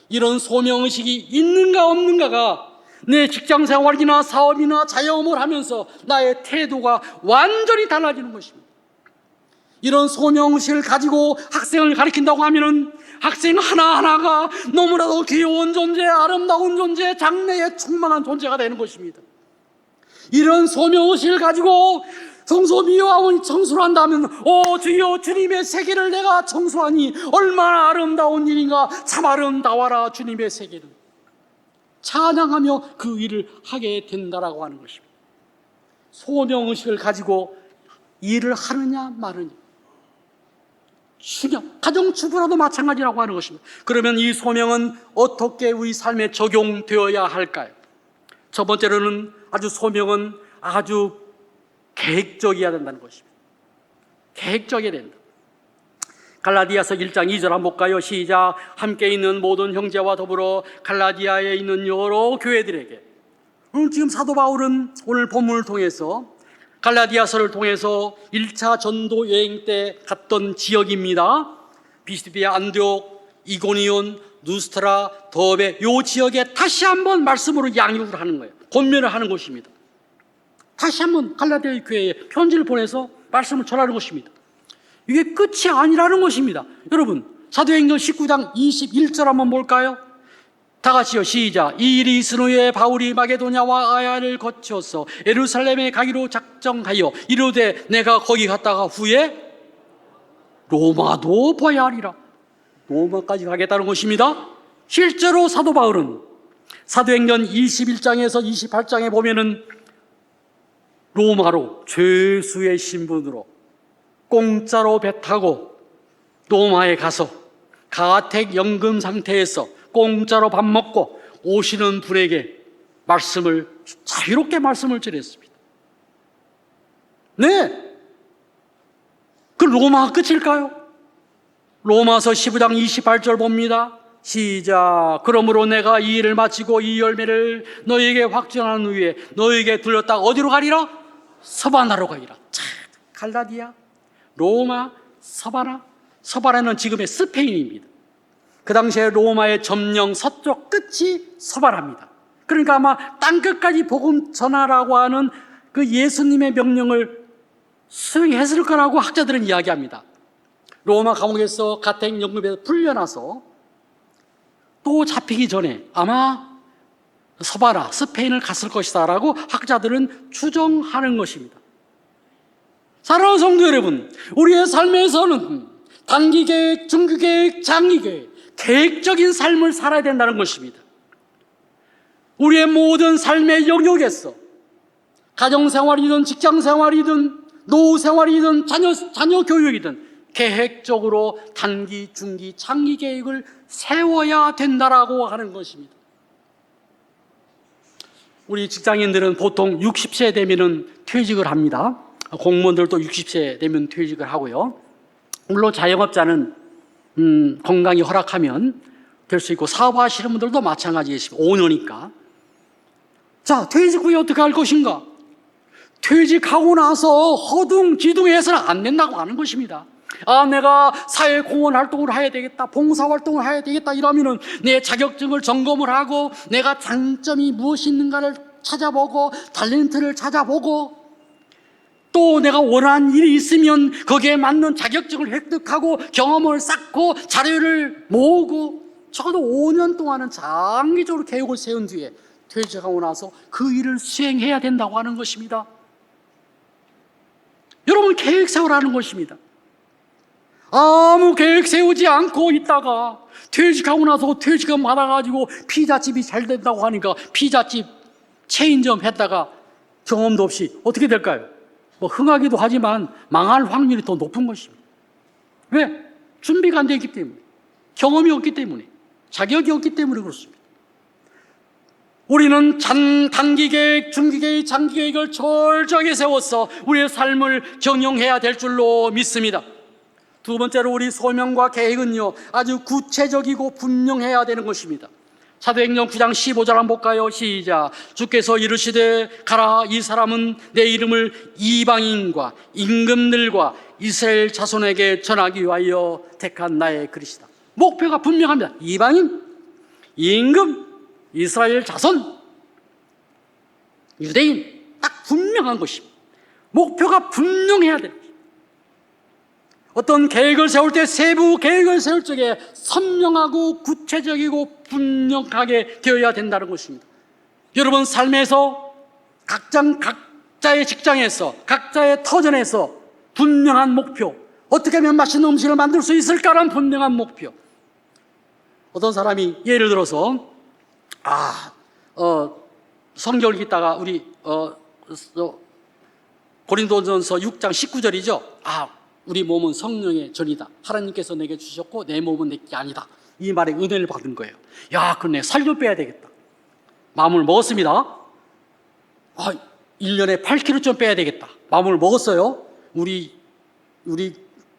이런 소명의식이 있는가 없는가가 내 직장생활이나 사업이나 자영업을 하면서 나의 태도가 완전히 달라지는 것입니다. 이런 소명의식을 가지고 학생을 가르친다고 하면은 학생 하나하나가 너무나도 귀여운 존재, 아름다운 존재, 장래에 충만한 존재가 되는 것입니다. 이런 소명의식을 가지고 성소미화원이 청소를 한다면, 주여, 주님의 세계를 내가 청소하니 얼마나 아름다운 일인가. 참 아름다워라 주님의 세계는. 찬양하며 그 일을 하게 된다라고 하는 것입니다. 소명의식을 가지고 일을 하느냐 마느냐, 가정주부라도 마찬가지라고 하는 것입니다. 그러면 이 소명은 어떻게 우리 삶에 적용되어야 할까요? 첫 번째로는 소명은 아주 계획적이어야 된다는 것입니다. 계획적이어야 된다. 갈라디아서 1장 2절 한번 볼까요? 시작. 함께 있는 모든 형제와 더불어 갈라디아에 있는 여러 교회들에게. 지금 사도 바울은 오늘 본문을 통해서 갈라디아서를 통해서 1차 전도 여행 때 갔던 지역입니다. 비스비아, 안디옥, 이고니온, 누스트라, 더베, 이 지역에 다시 한번 말씀으로 양육을 하는 거예요. 권면을 하는 것입니다. 다시 한번 갈라디아 교회에 편지를 보내서 말씀을 전하는 것입니다. 이게 끝이 아니라는 것입니다. 여러분, 사도행전 19장 21절 한번 볼까요? 다 같이요, 시작. 이 일이 있은 후에 바울이 마게도냐와 아야를 거쳐서 예루살렘에 가기로 작정하여 이르되 내가 거기 갔다가 후에 로마도 봐야 하리라. 로마까지 가겠다는 것입니다. 실제로 사도 바울은 사도행전 21장에서 28장에 보면은 로마로 죄수의 신분으로 공짜로 배 타고 로마에 가서 가택연금 상태에서 공짜로 밥 먹고 오시는 분에게 말씀을, 자유롭게 말씀을 전했습니다. 네, 그 로마가 끝일까요? 로마서 15장 28절 봅니다. 시작. 그러므로 내가 이 일을 마치고 이 열매를 너에게 확증한 후에 너에게 들렸다가 어디로 가리라? 서바나로 가리라. 자, 갈라디아, 로마, 서바나. 서바나는 지금의 스페인입니다. 그 당시에 로마의 점령 서쪽 끝이 서바나입니다. 그러니까 아마 땅끝까지 복음 전하라고 하는 그 예수님의 명령을 수행했을 거라고 학자들은 이야기합니다. 로마 감옥에서 가택연금에서 풀려나서 또 잡히기 전에 아마 서바나, 스페인을 갔을 것이다 라고 학자들은 추정하는 것입니다. 사랑하는 성도 여러분, 우리의 삶에서는 단기계획, 중기계획, 장기계획, 계획적인 삶을 살아야 된다는 것입니다. 우리의 모든 삶의 영역에서 가정생활이든 직장생활이든 노후생활이든 자녀 교육이든 계획적으로 단기, 중기, 장기 계획을 세워야 된다라고 하는 것입니다. 우리 직장인들은 보통 60세 되면은 퇴직을 합니다. 공무원들도 60세 되면 퇴직을 하고요. 물론 자영업자는 건강이 허락하면 될 수 있고, 사업하시는 분들도 마찬가지겠습니다. 5년이니까. 자, 퇴직 후에 어떻게 할 것인가? 퇴직하고 나서 허둥지둥해서는 안 된다고 하는 것입니다. 아, 내가 사회 공헌 활동을 해야 되겠다, 봉사 활동을 해야 되겠다 이러면은 내 자격증을 점검을 하고 내가 장점이 무엇이 있는가를 찾아보고 탤런트를 찾아보고 또 내가 원하는 일이 있으면 거기에 맞는 자격증을 획득하고 경험을 쌓고 자료를 모으고 적어도 5년 동안은 장기적으로 계획을 세운 뒤에 퇴직하고 나서 그 일을 수행해야 된다고 하는 것입니다. 여러분, 계획 세우라는 것입니다. 아무 계획 세우지 않고 있다가 퇴직하고 나서 퇴직금 받아가지고 피자집이 잘 된다고 하니까 피자집 체인점 했다가 경험도 없이 어떻게 될까요? 뭐 흥하기도 하지만 망할 확률이 더 높은 것입니다. 왜? 준비가 안 되기 때문에, 경험이 없기 때문에, 자격이 없기 때문에 그렇습니다. 우리는 단기 계획, 중기 계획, 장기 계획을 철저하게 세워서 우리의 삶을 경영해야 될 줄로 믿습니다. 두 번째로 우리 소명과 계획은요, 아주 구체적이고 분명해야 되는 것입니다. 사도행전 9장 15절 한번 볼까요? 시작. 주께서 이르시되 가라, 이 사람은 내 이름을 이방인과 임금들과 이스라엘 자손에게 전하기 위하여 택한 나의 그릇이다. 목표가 분명합니다. 이방인, 임금, 이스라엘 자손, 유대인, 딱 분명한 것입니다. 목표가 분명해야 됩니다. 어떤 계획을 세울 때, 세부 계획을 세울 적에 선명하고 구체적이고 분명하게 되어야 된다는 것입니다. 여러분 삶에서 각자의 직장에서, 각자의 터전에서 분명한 목표, 어떻게 하면 맛있는 음식을 만들 수 있을까라는 분명한 목표. 어떤 사람이 예를 들어서 성경을 읽다가 우리 고린도전서 6장 19절이죠. 우리 몸은 성령의 전이다. 하나님께서 내게 주셨고 내 몸은 내게 아니다. 이 말에 은혜를 받은 거예요. 야, 그럼 내가 살 좀 빼야 되겠다. 마음을 먹었습니다. 1년에 8kg 빼야 되겠다. 마음을 먹었어요. 우리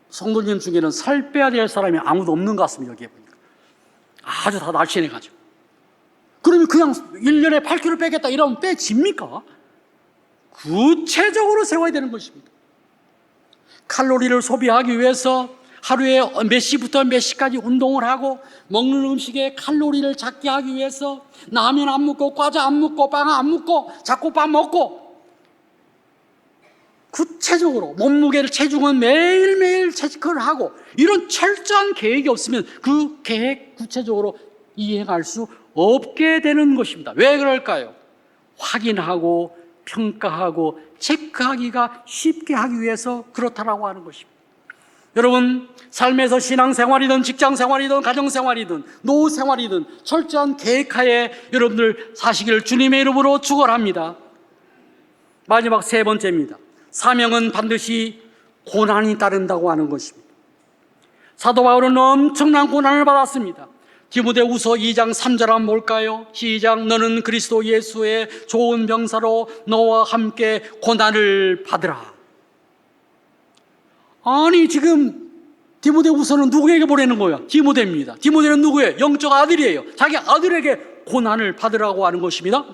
성도님 중에는 살 빼야 될 사람이 아무도 없는 것 같습니다. 여기에 보니까 아주 다 날씬해가지고. 그러면 그냥 1년에 8kg 빼겠다 이러면 빼집니까? 구체적으로 세워야 되는 것입니다. 칼로리를 소비하기 위해서 하루에 몇 시부터 몇 시까지 운동을 하고, 먹는 음식에 칼로리를 작게 하기 위해서 라면 안 먹고 과자 안 먹고 빵 안 먹고 자꾸 밥 먹고, 구체적으로 몸무게를 체중은 매일매일 체크를 하고 이런 철저한 계획이 없으면 그 계획 구체적으로 이행할 수 없게 되는 것입니다. 왜 그럴까요? 확인하고 평가하고 체크하기가 쉽게 하기 위해서 그렇다라고 하는 것입니다. 여러분, 삶에서 신앙생활이든 직장생활이든 가정생활이든 노후생활이든 철저한 계획하에 여러분들 사시기를 주님의 이름으로 축원합니다. 마지막 세 번째입니다. 사명은 반드시 고난이 따른다고 하는 것입니다. 사도 바울은 엄청난 고난을 받았습니다. 디모데후서 2장 3절 한번 볼까요? 시작. 너는 그리스도 예수의 좋은 병사로 너와 함께 고난을 받으라. 아니, 지금 디모데후서는 누구에게 보내는 거야? 디모데입니다. 디모데는 누구예요? 영적 아들이에요. 자기 아들에게 고난을 받으라고 하는 것입니다.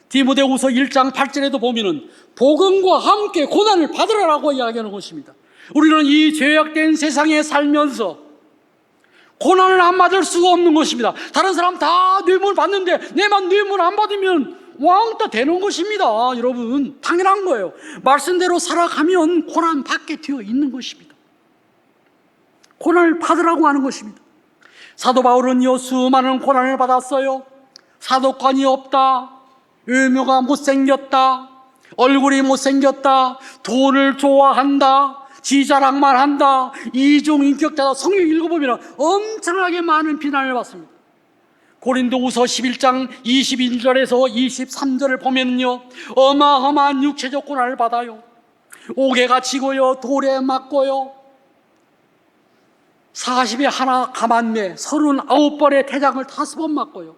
디모데후서 1장 8절에도 보면은 복음과 함께 고난을 받으라고 이야기하는 것입니다. 우리는 이 죄악된 세상에 살면서 고난을 안 받을 수가 없는 것입니다. 다른 사람 다 뇌물 받는데 내만 뇌물 안 받으면 왕따 되는 것입니다. 여러분, 당연한 거예요. 말씀대로 살아가면 고난 받게 되어 있는 것입니다. 고난을 받으라고 하는 것입니다. 사도 바울은요, 수많은 고난을 받았어요. 사도관이 없다, 외모가 못생겼다, 얼굴이 못생겼다, 돈을 좋아한다, 지자랑만 한다, 이중인격자다. 성경 읽어보면 엄청나게 많은 비난을 받습니다. 고린도후서 11장 21절에서 23절을 보면요, 어마어마한 육체적 고난을 받아요. 옥에가 지고요, 돌에 맞고요, 40에 하나 감한매, 39번의 태장을 5번 맞고요,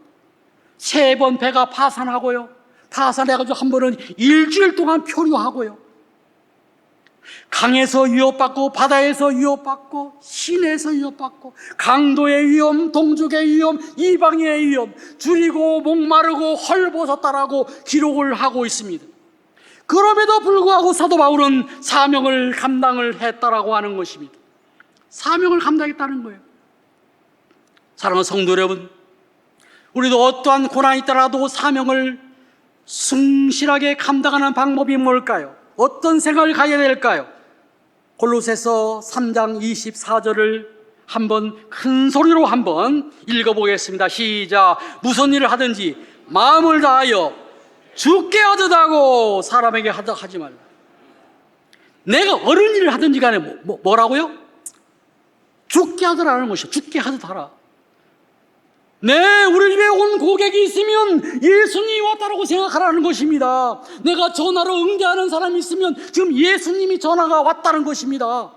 3번 배가 파산하고요, 파산해가지고 한 번은 일주일 동안 표류하고요, 강에서 위협받고 바다에서 위협받고 시내에서 위협받고 강도의 위험, 동족의 위험, 이방인의 위험, 줄이고 목마르고 헐벗었다라고 기록을 하고 있습니다. 그럼에도 불구하고 사도 바울은 사명을 감당을 했다라고 하는 것입니다. 사명을 감당했다는 거예요. 사랑하는 성도 여러분, 우리도 어떠한 고난이 있더라도 사명을 성실하게 감당하는 방법이 뭘까요? 어떤 생각을 가져야 될까요? 골로새서 3장 24절을 한번 큰 소리로 한번 읽어보겠습니다. 시작. 무슨 일을 하든지 마음을 다하여 주께 하듯 하고 사람에게 하지 말라. 내가 어떤 일을 하든지 간에 뭐라고요? 주께 하더라는 것이요. 주께 하듯 하라. 네, 우리 집에 온 고객이 있으면 예수님이 왔다라고 생각하라는 것입니다. 내가 전화로 응대하는 사람이 있으면 지금 예수님이 전화가 왔다는 것입니다.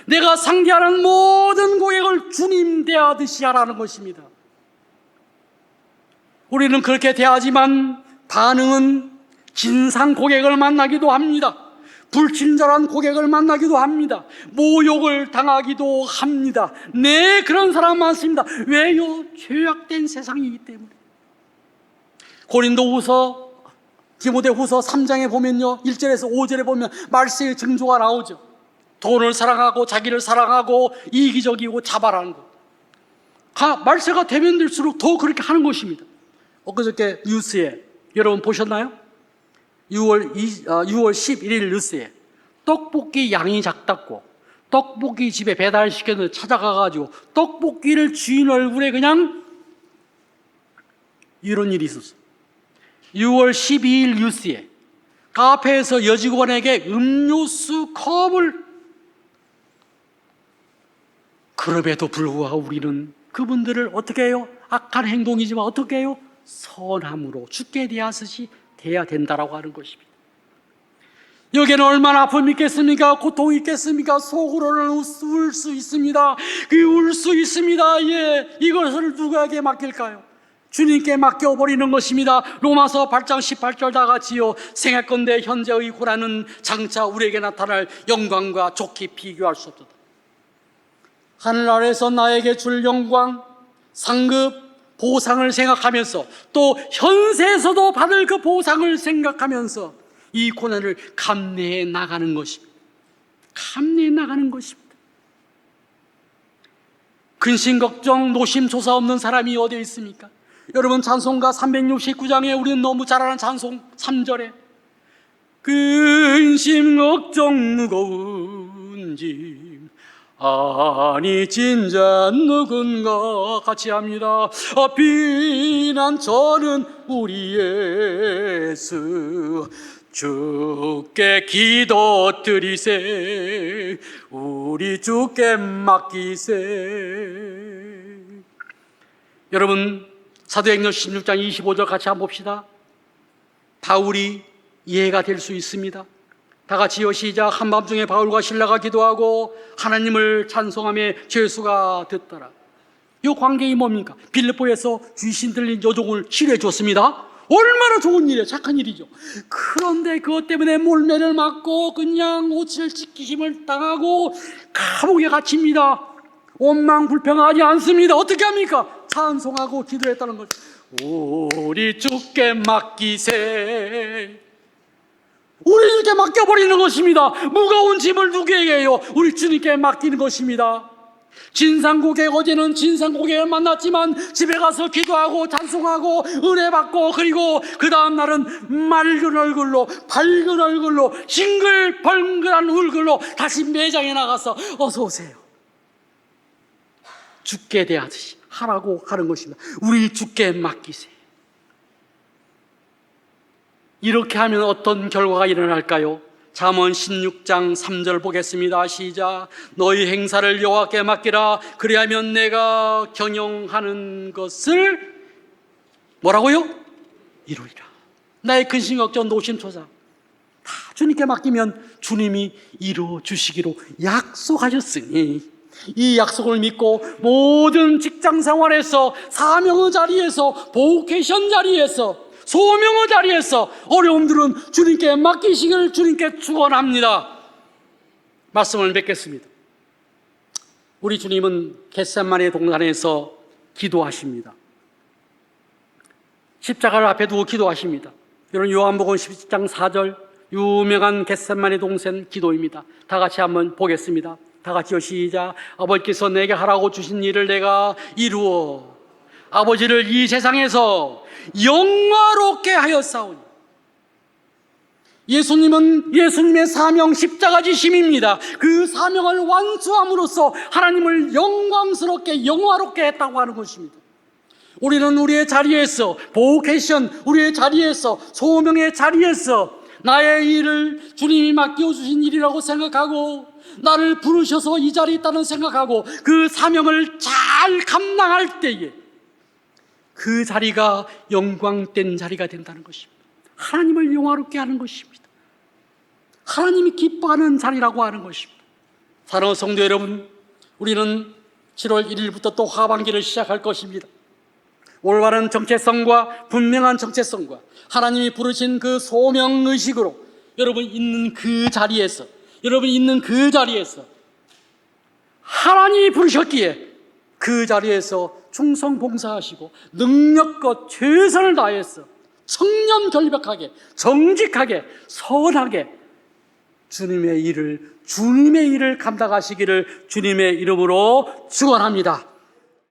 내가 상대하는 모든 고객을 주님 대하듯이 하라는 것입니다. 우리는 그렇게 대하지만 반응은 진상 고객을 만나기도 합니다. 불친절한 고객을 만나기도 합니다. 모욕을 당하기도 합니다. 네, 그런 사람 많습니다. 왜요? 죄악된 세상이기 때문에. 고린도후서, 디모데후서 3장에 보면요, 1절에서 5절에 보면 말세의 징조가 나오죠. 돈을 사랑하고 자기를 사랑하고 이기적이고 자발하는 것. 말세가 되면 될수록 더 그렇게 하는 것입니다. 엊그저께 뉴스에 여러분 보셨나요? 6월 11일 뉴스에 떡볶이 양이 작다고 떡볶이 집에 배달시켜서 찾아가가지고 떡볶이를 주인 얼굴에 그냥 이런 일이 있었어요. 6월 12일 뉴스에 카페에서 여직원에게 음료수 컵을, 그럼에도 불구하고 우리는 그분들을 어떻게 해요? 악한 행동이지만 어떻게 해요? 선함으로 죽게 대하듯이 돼야 된다라고 하는 것입니다. 여기에는 얼마나 아픔이 있겠습니까? 고통이 있겠습니까? 속으로는 울 수 있습니다. 울 수 있습니다. 예, 이것을 누구에게 맡길까요? 주님께 맡겨버리는 것입니다. 로마서 8장 18절 다 같이요. 생각건대 현재의 고난은 장차 우리에게 나타날 영광과 좋게 비교할 수 없도다. 하늘 아래서 나에게 줄 영광, 상급, 보상을 생각하면서 또 현세에서도 받을 그 보상을 생각하면서 이 고난을 감내해 나가는 것입니다. 감내해 나가는 것입니다. 근심 걱정 노심초사 없는 사람이 어디에 있습니까? 여러분, 찬송가 369장에 우리는 너무 잘 아는 찬송 3절에 근심 걱정 무거운 짐 아니 진짜 누군가 같이 합니다. 비난 저는 우리 예수 주께 기도드리세 우리 주께 맡기세. 여러분 사도행전 16장 25절 같이 한번 봅시다. 바울이 이해가 될 수 있습니다. 다 같이요 시작. 한밤중에 바울과 실라가 기도하고 하나님을 찬송하며 죄수가 듣더라. 이 관계이 뭡니까? 빌립보에서 귀신 들린 여종을 치료해 줬습니다. 얼마나 좋은 일이에요. 착한 일이죠. 그런데 그것 때문에 몰매를 맞고 그냥 오칠 찢기심을 당하고 감옥에 갇힙니다. 원망불평하지 않습니다. 어떻게 합니까? 찬송하고 기도했다는 거죠. 우리 주께 맡기세. 우리 주께 맡겨버리는 것입니다. 무거운 짐을 누구에게 해요? 우리 주님께 맡기는 것입니다. 진상고객, 어제는 진상고객을 만났지만 집에 가서 기도하고 찬송하고 은혜 받고 그리고 그 다음 날은 맑은 얼굴로 밝은 얼굴로 싱글벙글한 얼굴로 다시 매장에 나가서 어서 오세요 주께 대하듯이 하라고 하는 것입니다. 우리 주께 맡기세요. 이렇게 하면 어떤 결과가 일어날까요? 잠언 16장 3절 보겠습니다. 시작. 너희 행사를 여호와께 맡기라. 그리하면 내가 경영하는 것을 뭐라고요? 이루리라. 나의 근심 걱정 노심초사 다 주님께 맡기면 주님이 이루어 주시기로 약속하셨으니 이 약속을 믿고 모든 직장 생활에서 사명의 자리에서 보케이션 자리에서 소명의 자리에서 어려움들은 주님께 맡기시기를 주님께 축원합니다. 말씀을 맺겠습니다. 우리 주님은 겟세마네 동산에서 기도하십니다. 십자가를 앞에 두고 기도하십니다. 이런 요한복음 17장 4절 유명한 겟세마네 동산 기도입니다. 다 같이 한번 보겠습니다. 다 같이요 시작. 아버지께서 내게 하라고 주신 일을 내가 이루어 아버지를 이 세상에서 영화롭게 하였사오니. 예수님은 예수님의 사명 십자가 지심입니다. 그 사명을 완수함으로써 하나님을 영광스럽게 영화롭게 했다고 하는 것입니다. 우리는 우리의 자리에서 보케이션, 우리의 자리에서 소명의 자리에서 나의 일을 주님이 맡겨주신 일이라고 생각하고 나를 부르셔서 이 자리에 있다는 생각하고 그 사명을 잘 감당할 때에 그 자리가 영광된 자리가 된다는 것입니다. 하나님을 영화롭게 하는 것입니다. 하나님이 기뻐하는 자리라고 하는 것입니다. 사랑하는 성도 여러분, 우리는 7월 1일부터 또 하반기를 시작할 것입니다. 올바른 정체성과 분명한 정체성과 하나님이 부르신 그 소명의식으로 여러분 있는 그 자리에서 하나님이 부르셨기에 그 자리에서 충성봉사하시고 능력과 최선을 다해서 청렴결백하게 정직하게 선하게 주님의 일을 감당하시기를 주님의 이름으로 축원합니다.